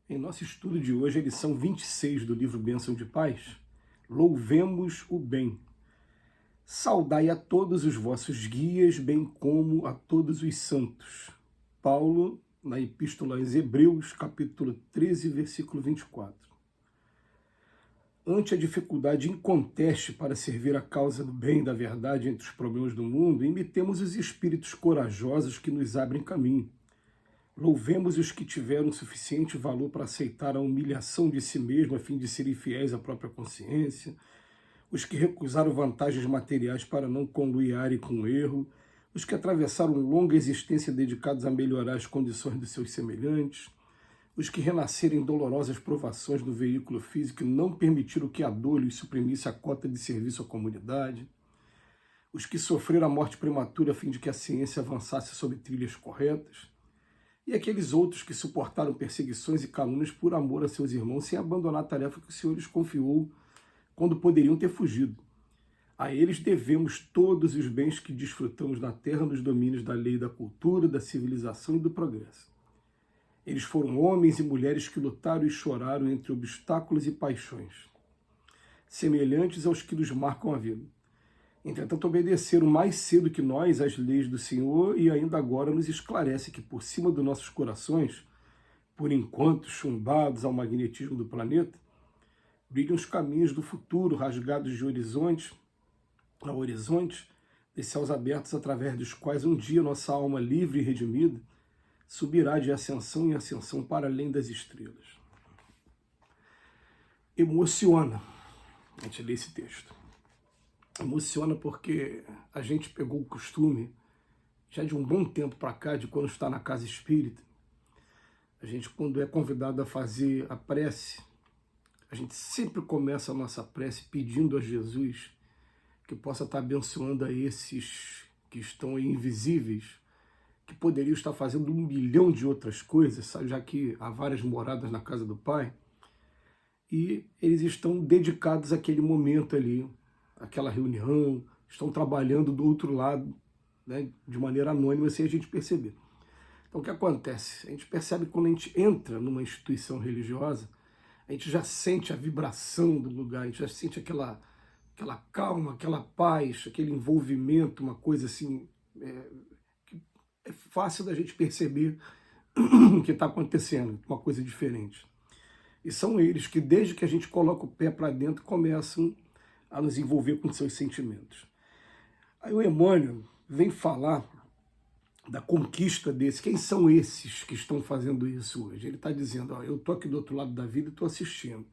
Em nosso estudo de hoje, a lição 26 do livro Bênção de Paz, louvemos o bem. Saudai a todos os vossos guias, bem como a todos os santos. Paulo, na Epístola aos Hebreus, capítulo 13, versículo 24. Ante a dificuldade inconteste para servir a causa do bem e da verdade entre os problemas do mundo, imitemos os espíritos corajosos que nos abrem caminho. Louvemos os que tiveram suficiente valor para aceitar a humilhação de si mesmo a fim de serem fiéis à própria consciência, os que recusaram vantagens materiais para não conluiarem com o erro, os que atravessaram longa existência dedicados a melhorar as condições dos seus semelhantes, os que renasceram em dolorosas provações no veículo físico e não permitiram que a dor lhes suprimisse a cota de serviço à comunidade, os que sofreram a morte prematura a fim de que a ciência avançasse sobre trilhas corretas, e aqueles outros que suportaram perseguições e calúnias por amor a seus irmãos sem abandonar a tarefa que o Senhor lhes confiou quando poderiam ter fugido. A eles devemos todos os bens que desfrutamos na terra nos domínios da lei, da cultura, da civilização e do progresso. Eles foram homens e mulheres que lutaram e choraram entre obstáculos e paixões, semelhantes aos que nos marcam a vida. Entretanto, obedeceram mais cedo que nós às leis do Senhor e ainda agora nos esclarece que por cima dos nossos corações, por enquanto chumbados ao magnetismo do planeta, brilham os caminhos do futuro, rasgados de horizonte a horizonte, de céus abertos através dos quais um dia nossa alma livre e redimida subirá de ascensão em ascensão para além das estrelas. Emociona a gente ler esse texto. Emociona porque a gente pegou o costume, já de um bom tempo para cá, de quando está na casa espírita, a gente, quando é convidado a fazer a prece, a gente sempre começa a nossa prece pedindo a Jesus que possa estar abençoando a esses que estão aí invisíveis, que poderiam estar fazendo 1 milhão de outras coisas, sabe? Já que há várias moradas na casa do Pai, e eles estão dedicados àquele momento ali, aquela reunião, estão trabalhando do outro lado, né, de maneira anônima, sem a gente perceber. Então, o que acontece? A gente percebe que quando a gente entra numa instituição religiosa, a gente já sente a vibração do lugar, a gente já sente aquela calma, aquela paz, aquele envolvimento, uma coisa assim, que é fácil da gente perceber o que está acontecendo, uma coisa diferente. E são eles que, desde que a gente coloca o pé para dentro, começam a nos envolver com seus sentimentos. Aí o Emmanuel vem falar da conquista desse. Quem são esses que estão fazendo isso hoje? Ele está dizendo, ó, eu estou aqui do outro lado da vida e estou assistindo.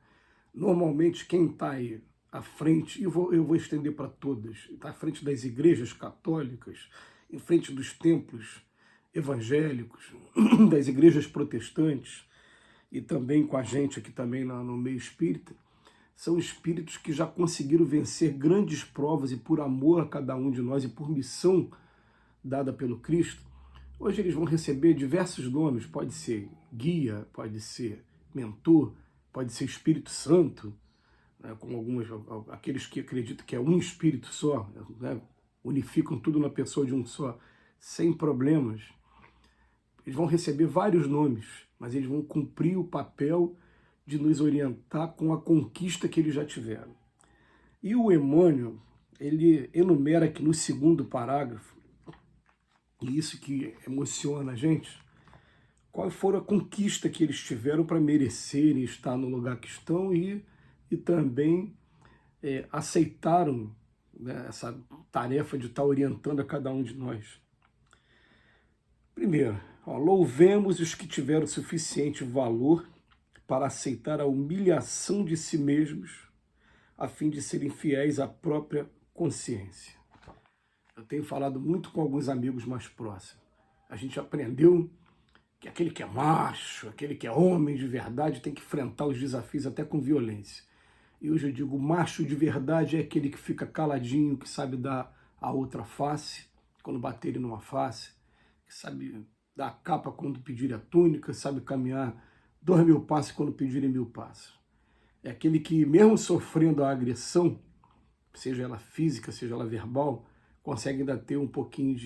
Normalmente quem está aí à frente, e eu vou estender para todas, está à frente das igrejas católicas, em frente dos templos evangélicos, das igrejas protestantes, e também com a gente aqui também no meio espírita, são espíritos que já conseguiram vencer grandes provas e por amor a cada um de nós e por missão dada pelo Cristo. Hoje eles vão receber diversos nomes, pode ser guia, pode ser mentor, pode ser Espírito Santo, né, como aqueles que acreditam que é um Espírito só, né, unificam tudo na pessoa de um só, sem problemas. Eles vão receber vários nomes, mas eles vão cumprir o papel de nos orientar com a conquista que eles já tiveram. E o Emmanuel, ele enumera aqui no segundo parágrafo, e isso que emociona a gente, qual foi a conquista que eles tiveram para merecerem estar no lugar que estão e também aceitaram, né, essa tarefa de estar orientando a cada um de nós. Primeiro, louvemos os que tiveram suficiente valor para aceitar a humilhação de si mesmos, a fim de serem fiéis à própria consciência. Eu tenho falado muito com alguns amigos mais próximos. A gente aprendeu que aquele que é macho, aquele que é homem de verdade, tem que enfrentar os desafios até com violência. E hoje eu digo, macho de verdade é aquele que fica caladinho, que sabe dar a outra face, quando baterem numa face, que sabe dar a capa quando pedirem a túnica, sabe caminhar 2.000 passos quando pedirem 1.000 passos. É aquele que, mesmo sofrendo a agressão, seja ela física, seja ela verbal, consegue ainda ter um pouquinho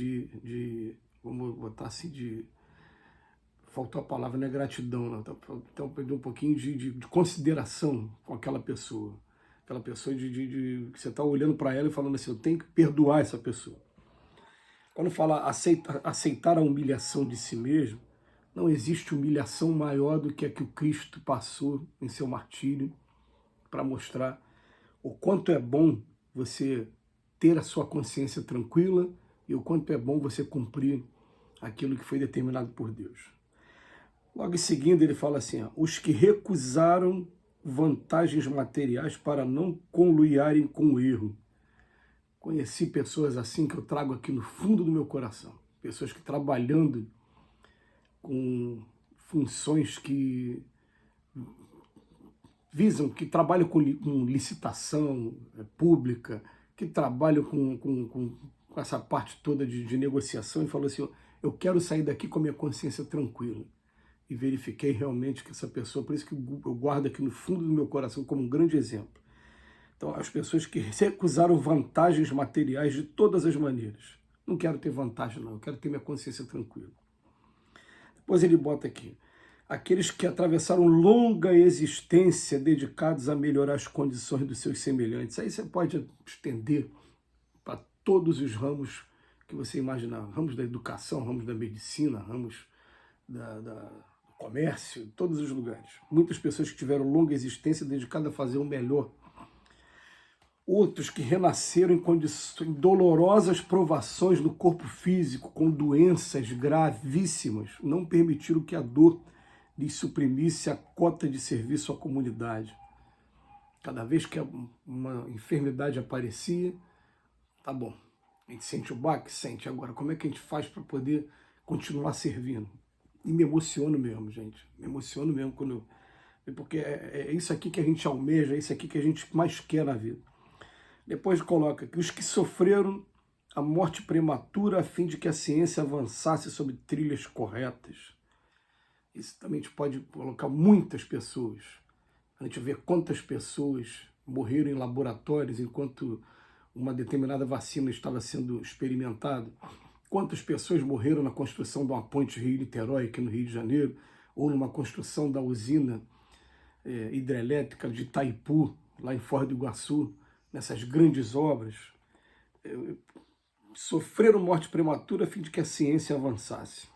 vamos botar assim, de faltou a palavra, não é gratidão, não. Então perdi um pouquinho de consideração com aquela pessoa. Aquela pessoa que você está olhando para ela e falando assim, eu tenho que perdoar essa pessoa. Quando fala aceitar a humilhação de si mesmo, não existe humilhação maior do que a que o Cristo passou em seu martírio para mostrar o quanto é bom você ter a sua consciência tranquila e o quanto é bom você cumprir aquilo que foi determinado por Deus. Logo em seguida ele fala assim, ó, os que recusaram vantagens materiais para não conluiarem com o erro. Conheci pessoas assim que eu trago aqui no fundo do meu coração. Pessoas que trabalhando com funções que visam, que trabalham com licitação pública, que trabalham com essa parte toda de negociação, e falou assim, eu quero sair daqui com a minha consciência tranquila. E verifiquei realmente que essa pessoa, por isso que eu guardo aqui no fundo do meu coração como um grande exemplo. Então, as pessoas que recusaram vantagens materiais de todas as maneiras. Não quero ter vantagem, não. Eu quero ter minha consciência tranquila. Depois ele bota aqui. Aqueles que atravessaram longa existência dedicados a melhorar as condições dos seus semelhantes. Aí você pode estender para todos os ramos que você imaginar. Ramos da educação, ramos da medicina, ramos do comércio, todos os lugares. Muitas pessoas que tiveram longa existência dedicadas a fazer o melhor. Outros que renasceram em dolorosas provações no corpo físico, com doenças gravíssimas, não permitiram que a dor lhes suprimisse a cota de serviço à comunidade. Cada vez que uma enfermidade aparecia, tá bom, a gente sente o baque? Sente. Agora, como é que a gente faz para poder continuar servindo? E me emociono mesmo, gente. Me emociono mesmo quando porque é isso aqui que a gente almeja, é isso aqui que a gente mais quer na vida. Depois coloca que os que sofreram a morte prematura a fim de que a ciência avançasse sobre trilhas corretas. Isso também a gente pode colocar muitas pessoas. A gente vê quantas pessoas morreram em laboratórios enquanto uma determinada vacina estava sendo experimentada. Quantas pessoas morreram na construção de uma ponte Rio-Niterói aqui no Rio de Janeiro, ou numa construção da usina hidrelétrica de Itaipu, lá em Foz do Iguaçu, nessas grandes obras, sofreram morte prematura a fim de que a ciência avançasse.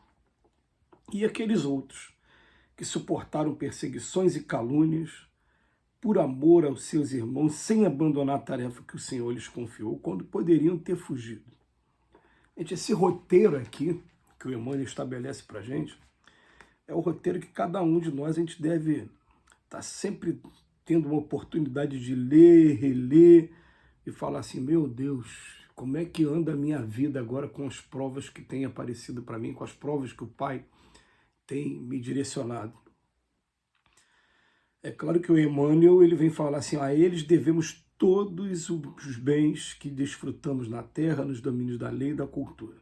E aqueles outros que suportaram perseguições e calúnias por amor aos seus irmãos, sem abandonar a tarefa que o Senhor lhes confiou, quando poderiam ter fugido. Gente, esse roteiro aqui, que o Emmanuel estabelece para a gente, é o roteiro que cada um de nós, a gente deve estar sempre tendo uma oportunidade de ler, reler e falar assim, meu Deus, como é que anda a minha vida agora com as provas que têm aparecido para mim, com as provas que o Pai tem me direcionado. É claro que o Emmanuel ele vem falar assim, a eles devemos todos os bens que desfrutamos na terra, nos domínios da lei e da cultura.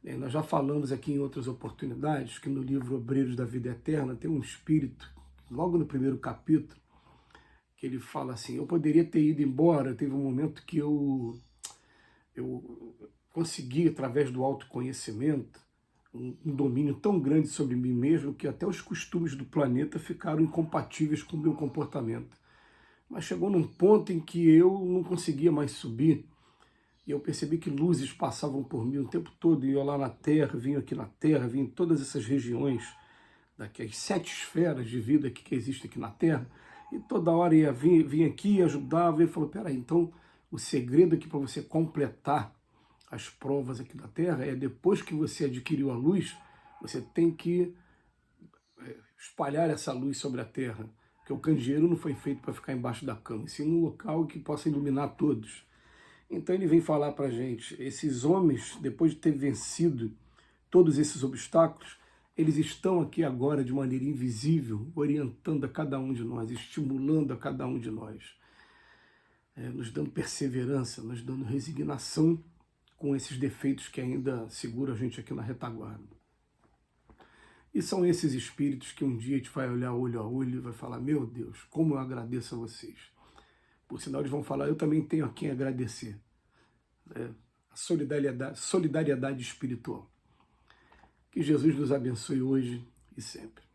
Nós já falamos aqui em outras oportunidades que no livro Obreiros da Vida Eterna tem um espírito, logo no primeiro capítulo, que ele fala assim, eu poderia ter ido embora, teve um momento que eu consegui, através do autoconhecimento, um domínio tão grande sobre mim mesmo que até os costumes do planeta ficaram incompatíveis com o meu comportamento. Mas chegou num ponto em que eu não conseguia mais subir e eu percebi que luzes passavam por mim o tempo todo, e eu lá na Terra, vinha aqui na Terra, vinha em todas essas regiões, as 7 esferas de vida que existem aqui na Terra, e toda hora vinha aqui, ajudava, e falou, peraí, então o segredo aqui para você completar as provas aqui da Terra é depois que você adquiriu a luz, você tem que espalhar essa luz sobre a Terra, porque o candeeiro não foi feito para ficar embaixo da cama, e sim num local que possa iluminar todos. Então ele vem falar para a gente, esses homens, depois de ter vencido todos esses obstáculos, eles estão aqui agora de maneira invisível, orientando a cada um de nós, estimulando a cada um de nós, nos dando perseverança, nos dando resignação com esses defeitos que ainda seguram a gente aqui na retaguarda. E são esses espíritos que um dia a gente vai olhar olho a olho e vai falar, meu Deus, como eu agradeço a vocês. Por sinal, eles vão falar, eu também tenho a quem agradecer. A solidariedade espiritual. Que Jesus nos abençoe hoje e sempre.